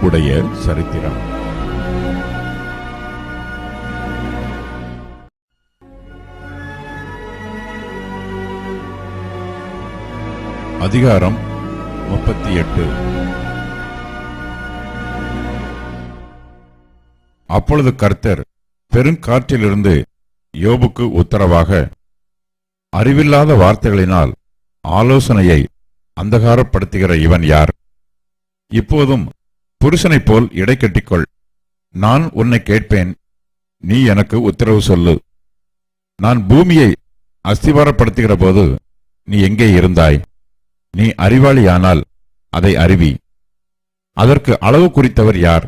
உடைய சரித்திரம். அதிகாரம் 38. அப்பொழுது கர்த்தர் பெருங்காற்றிலிருந்து யோபுக்கு உத்தரவாக, அறிவில்லாத வார்த்தைகளினால் ஆலோசனையை அந்தகாரப்படுத்துகிற இவன் யார்? இப்போதும் புருஷனைப் போல் இடை கட்டிக்கொள். நான் உன்னை கேட்பேன், நீ எனக்கு உத்தரவு சொல்லு. நான் பூமியை அஸ்திவாரப்படுத்துகிற போது நீ எங்கே இருந்தாய்? நீ அறிவாளியானால் அதை அறிவி. அதற்கு அளவு குறித்தவர் யார்?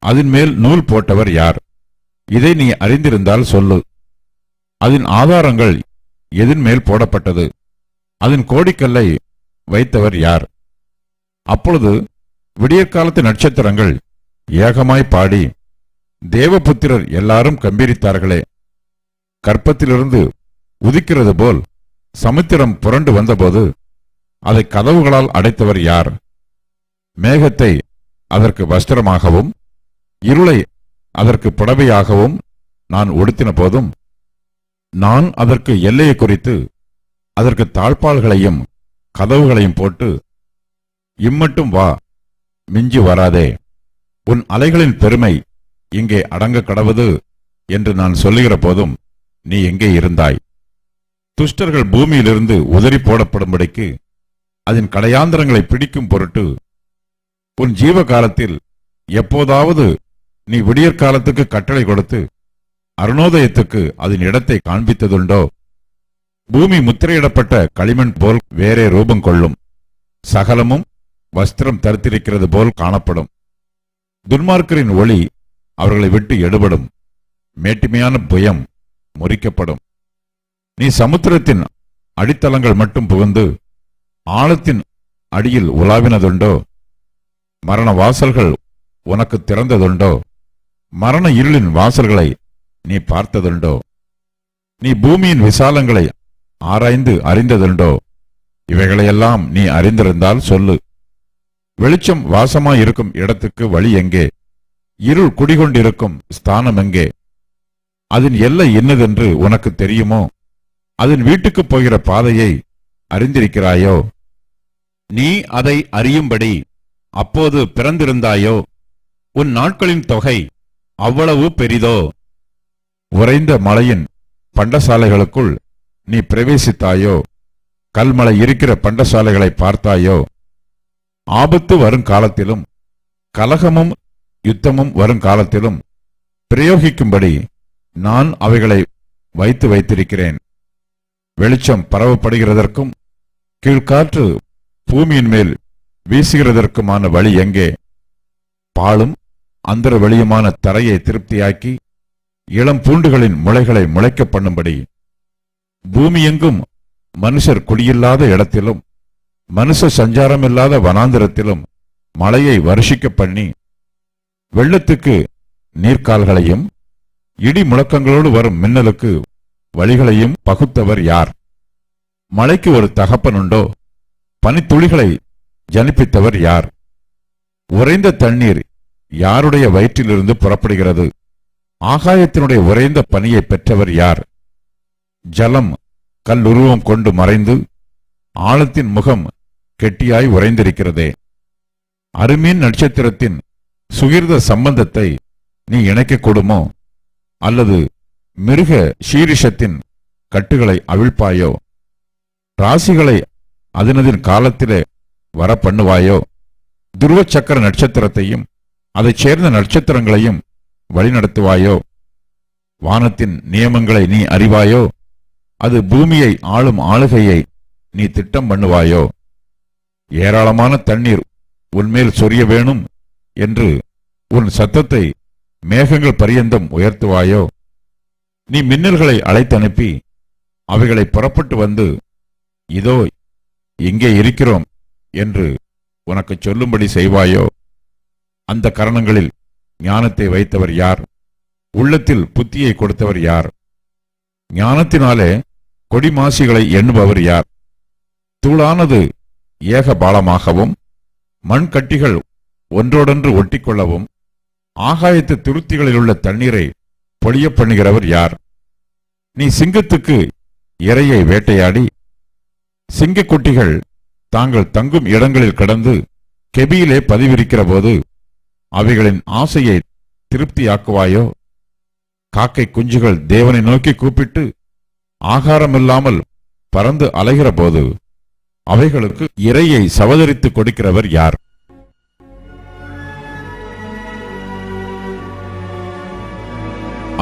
அதன் மேல் நூல் போட்டவர் யார்? இதை நீ அறிந்திருந்தால் சொல்லு. அதன் ஆதாரங்கள் எதன் மேல் போடப்பட்டது? அதன் கோடிக்கல்லை வைத்தவர் யார்? அப்பொழுது விடியற்காலத்து நட்சத்திரங்கள் ஏகமாய் பாடி, தேவபுத்திரர் எல்லாரும் கம்பீரித்தார்களே. கற்பத்திலிருந்து உதிக்கிறது போல் சமுத்திரம் புரண்டு வந்தபோது அதை கதவுகளால் அடைத்தவர் யார்? மேகத்தை அதற்கு வஸ்திரமாகவும் இருளை அதற்கு புடவையாகவும் நான் உடுத்தின போதும், நான் அதற்கு எல்லையை குறித்து அதற்கு தாழ்பால்களையும் கதவுகளையும் போட்டு, இம்மட்டும் வா, மிஞ்சி வராதே, உன் அலைகளின் பெருமை இங்கே அடங்க கடவது என்று நான் சொல்லுகிற போதும் நீ எங்கே இருந்தாய்? துஷ்டர்கள் பூமியிலிருந்து உதறி போடப்படும்படிக்கு அதன் கடையாந்திரங்களை பிடிக்கும் பொருட்டு உன் ஜீவ காலத்தில் எப்போதாவது நீ விடியற்காலத்துக்கு கட்டளை கொடுத்து அருணோதயத்துக்கு அதன் இடத்தை காண்பித்ததுண்டோ? பூமி முத்திரையிடப்பட்ட களிமண் போல் வேறே ரூபம் கொள்ளும். சகலமும் வஸ்திரம் தரித்திருக்கிறது போல் காணப்படும். துன்மார்க்கரின் ஒளி அவர்களை விட்டு எடுபடும். மேட்டிமையான புயம் முறிக்கப்படும். நீ சமுத்திரத்தின் அடித்தளங்கள் மட்டும் புகுந்து ஆழத்தின் அடியில் உலாவினதுண்டோ? மரண வாசல்கள் உனக்கு திறந்ததுண்டோ? மரண இருளின் வாசல்களை நீ பார்த்ததுண்டோ? நீ பூமியின் விசாலங்களை ஆராய்ந்து அறிந்ததுண்டோ? இவைகளையெல்லாம் நீ அறிந்திருந்தால் சொல்லு. வெளிச்சம் வாசமாயிருக்கும் இடத்துக்கு வழி எங்கே? இருள் குடிகொண்டிருக்கும் ஸ்தானம் எங்கே? அதன் எல்லை என்னதென்று உனக்கு தெரியுமோ? அதன் வீட்டுக்கு போகிற பாதையை அறிந்திருக்கிறாயோ? நீ அதை அறியும்படி அப்போது பிறந்திருந்தாயோ? உன் நாட்களின் தொகை அவ்வளவு பெரிதோ? உறைந்த மலையின் பண்டசாலைகளுக்குள் நீ பிரவேசித்தாயோ? கல்மலை இருக்கிற பண்டசாலைகளை பார்த்தாயோ? ஆபத்து வருங்காலத்திலும் கலகமும் யுத்தமும் வருங்காலத்திலும் பிரயோகிக்கும்படி நான் அவைகளை வைத்திருக்கிறேன். வெளிச்சம் பரவப்படுகிறதற்கும் கீழ்காற்று பூமியின் மேல் வீசுகிறதற்குமான வழி எங்கே? பாலும் அந்தர வெளியுமான தரையை திருப்தியாக்கி இளம் பூண்டுகளின் முளைகளை முளைக்க பண்ணும்படி பூமியெங்கும் மனுஷர் குடியில்லாத இடத்திலும் மனுஷ சஞ்சாரமில்லாத வனாந்திரத்திலும் மழையை வருஷிக்க பண்ணி வெள்ளத்துக்கு நீர்க்கால்களையும் இடி முழக்கங்களோடு வரும் மின்னலுக்கு வழிகளையும் பகுத்தவர் யார்? மழைக்கு ஒரு தகப்பனுண்டோ? பனித்துளிகளை ஜனிப்பித்தவர் யார்? உறைந்த தண்ணீர் யாருடைய வயிற்றிலிருந்து புறப்படுகிறது? ஆகாயத்தினுடைய உறைந்த பனியை பெற்றவர் யார்? ஜலம் கல்லுருவம் கொண்டு மறைந்து ஆழத்தின் முகம் கெட்டியாய் உறைந்திருக்கிறதே. அருமீன் நட்சத்திரத்தின் சுகிர்த சம்பந்தத்தை நீ இணைக்கக்கூடுமோ? அல்லது மிருக சீரிஷத்தின் கட்டுகளை அவிழ்ப்பாயோ? ராசிகளை அதனதின் காலத்திலே வர பண்ணுவாயோ? துருவ சக்கர நட்சத்திரத்தையும் அதைச் சேர்ந்த நட்சத்திரங்களையும் வழிநடத்துவாயோ? வானத்தின் நியமங்களை நீ அறிவாயோ? அது பூமியை ஆளும் ஆளுகையை நீ திட்டம் பண்ணுவாயோ? ஏராளமான தண்ணீர் உன்மேல் சொரிய வேணும் என்று உன் சத்தத்தை மேகங்கள் பரியந்தம் உயர்த்துவாயோ? நீ மின்னல்களை அழைத்தனுப்பி அவைகளை புறப்பட்டு வந்து, இதோ இங்கே இருக்கிறோம் என்று உனக்கு சொல்லும்படி செய்வாயோ? அந்த கரணங்களில் ஞானத்தை வைத்தவர் யார்? உள்ளத்தில் புத்தியை கொடுத்தவர் யார்? ஞானத்தினாலே கொடிமாசிகளை எண்ணுபவர் யார்? தூளானது ஏக பாலமாகவும் மண்கட்டிகள் ஒன்றோடொன்று ஒட்டிக்கொள்ளவும் ஆகாயத்து துருத்திகளிலுள்ள தண்ணீரை பொழிய பண்ணுகிறவர் யார்? நீ சிங்கத்துக்கு இரையை வேட்டையாடி சிங்கக்குட்டிகள் தாங்கள் தங்கும் இடங்களில் கடந்து கெபியிலே பதிவிருக்கிற போது அவைகளின் ஆசையை திருப்தியாக்குவாயோ? காக்கை குஞ்சுகள் தேவனை நோக்கி கூப்பிட்டு ஆகாரமில்லாமல் பறந்து அலைகிற போது அவைகளுக்கு இரையை சவதரித்து கொடுக்கிறவர் யார்?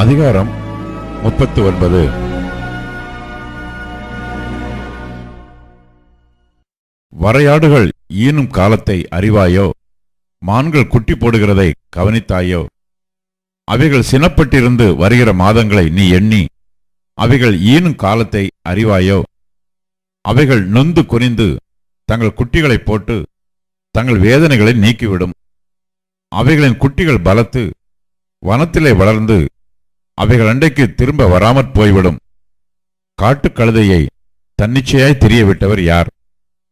அதிகாரம் 39. வரையாடுகள் ஈனும் காலத்தை அறிவாயோ? மான்கள் குட்டி போடுகிறதை கவனித்தாயோ? அவைகள் சினப்பட்டிருந்து வருகிற மாதங்களை நீ எண்ணி அவைகள் ஈனும் காலத்தை அறிவாயோ? அவைகள் நொந்து குனிந்து தங்கள் குட்டிகளை போட்டு தங்கள் வேதனைகளை நீக்கிவிடும். அவைகளின் குட்டிகள் பலத்து வனத்திலே வளர்ந்து அவைகள் அண்டைக்கு திரும்ப வராமற் போய்விடும். காட்டுக்கழுதையை தன்னிச்சையாய் திரிய விட்டவர் யார்?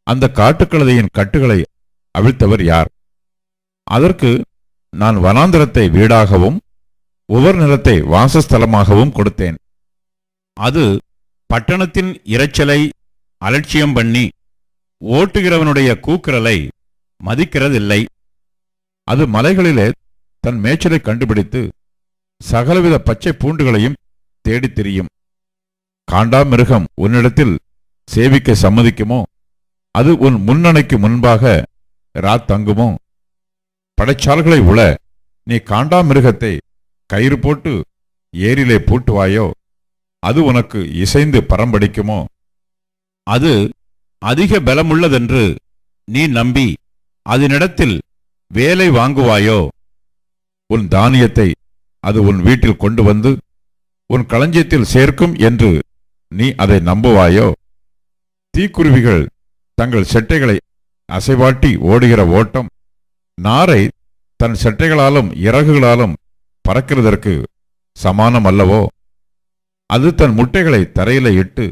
அந்த காட்டுக்கழுதையின் கட்டுகளை அவிழ்த்தவர் யார்? அதற்கு நான் வனாந்தரத்தை வீடாகவும் உவர் நிலத்தை வாசஸ்தலமாகவும் கொடுத்தேன். அது பட்டணத்தின் இரைச்சலை அலட்சியம் பண்ணி ஓட்டுகிறவனுடைய கூக்குரலை மதிக்கிறதில்லை. அது மலைகளிலே தன் மேய்ச்சலை கண்டுபிடித்து சகலவித பச்சை பூண்டுகளையும் தேடித் திரியும். காண்டாமிருகம் உன்னிடத்தில் சேவிக்க சம்மதிக்குமோ? அது உன் முன்னணைக்கு முன்பாக தங்குமோ? படைச்சால்களை உள நீ காண்டாமிருகத்தை கயிறு போட்டு ஏரிலே பூட்டுவாயோ? அது உனக்கு இசைந்து பரம்படிக்குமோ? அது அதிக பலமுள்ளதென்று நீ நம்பி அதனிடத்தில் வேலை வாங்குவாயோ? உன் தானியத்தை அது உன் வீட்டில் கொண்டு வந்து உன் களஞ்சியத்தில் சேர்க்கும் என்று நீ அதை நம்புவாயோ? தீக்குருவிகள் தங்கள் செட்டைகளை அசைவாட்டி ஓடுகிற ஓட்டம் நாரை தன் செட்டைகளாலும் இறகுகளாலும் பறக்கிறதற்கு சமானம் அல்லவோ? அது தன் முட்டைகளை தரையிலே இட்டு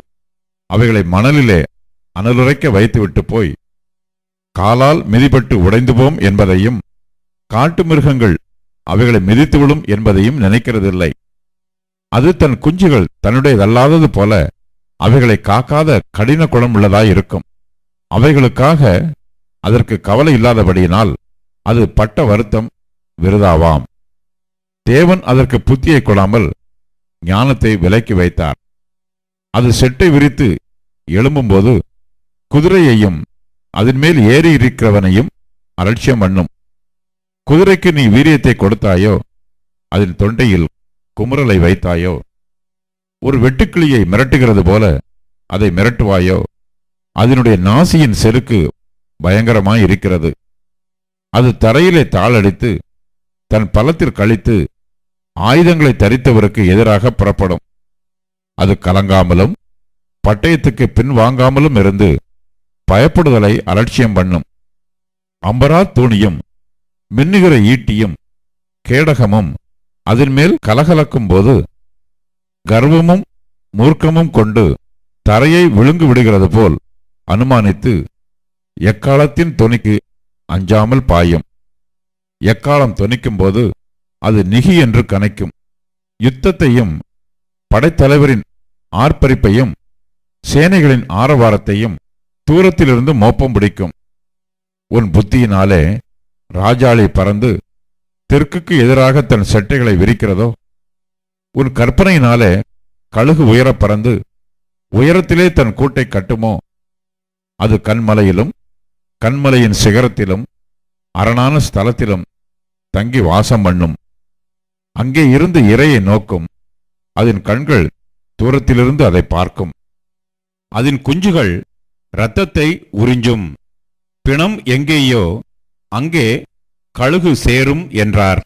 அவைகளை மணலிலே அனலுரைக்க வைத்துவிட்டு போய் காலால் மிதிப்பட்டு உடைந்து போம் என்பதையும் காட்டு மிருகங்கள் அவைகளை மிதித்துவிடும் என்பதையும் நினைக்கிறதில்லை. அது தன் குஞ்சுகள் தன்னுடையதல்லாதது போல அவைகளை காக்காத கடின குணம் உள்ளதாயிருக்கும். அவைகளுக்காக அதற்கு கவலை இல்லாதபடியினால் அது பட்ட வருத்தம் விருதாவாம். தேவன் அதற்கு புத்தியை கொடாமல் ஞானத்தை விலக்கி வைத்தார். அது செட்டை விரித்து எழும்பும்போது குதிரையையும் அதன் மேல் ஏறி இருக்கிறவனையும் அலட்சியம் பண்ணும். குதிரைக்கு நீ வீரியத்தை கொடுத்தாயோ? அதன் தொண்டையில் குமுறலை வைத்தாயோ? ஒரு வெட்டுக்கிளியை மிரட்டுகிறது போல அதை மிரட்டுவாயோ? அதனுடைய நாசியின் செருக்கு பயங்கரமாயிருக்கிறது. அது தரையிலே தாளடித்து தன் பலத்தில் கழித்து ஆயுதங்களை தரித்தவருக்கு எதிராக புறப்படும். அது கலங்காமலும் பட்டயத்துக்கு பின்வாங்காமலும் இருந்து பயப்படுதலை அலட்சியம் பண்ணும். அம்பரா தூணியும் மின்னுகிற ஈட்டியும் கேடகமும் அதன் மேல் கலகலக்கும் போது கர்வமும் மூர்க்கமும் கொண்டு தரையை விழுங்கு விடுகிறது போல் அனுமானித்து எக்காலத்தின் தொனிக்கு அஞ்சாமல் பாயும். எக்காலம் தொனிக்கும் போது அது நிகி என்று கனைக்கும். யுத்தத்தையும் படைத்தலைவரின் ஆர்ப்பரிப்பையும் சேனைகளின் ஆரவாரத்தையும் தூரத்திலிருந்து மோப்பம் பிடிக்கும். உன் புத்தியினாலே ராஜாளி பறந்து தெற்குக்கு எதிராக தன் செட்டைகளை விரிக்கிறதோ? உன் கற்பனையினாலே கழுகு உயரப் பறந்து உயரத்திலே தன் கூட்டை கட்டுமோ? அது கண்மலையிலும் கண்மலையின் சிகரத்திலும் அரணான ஸ்தலத்திலும் தங்கி வாசம் பண்ணும். அங்கே இருந்து இரையை நோக்கும். அதன் கண்கள் தூரத்திலிருந்து அதை பார்க்கும். அதன் குஞ்சுகள் இரத்தத்தை உறிஞ்சும். பிணம் எங்கேயோ அங்கே கழுகு சேரும் என்றார்.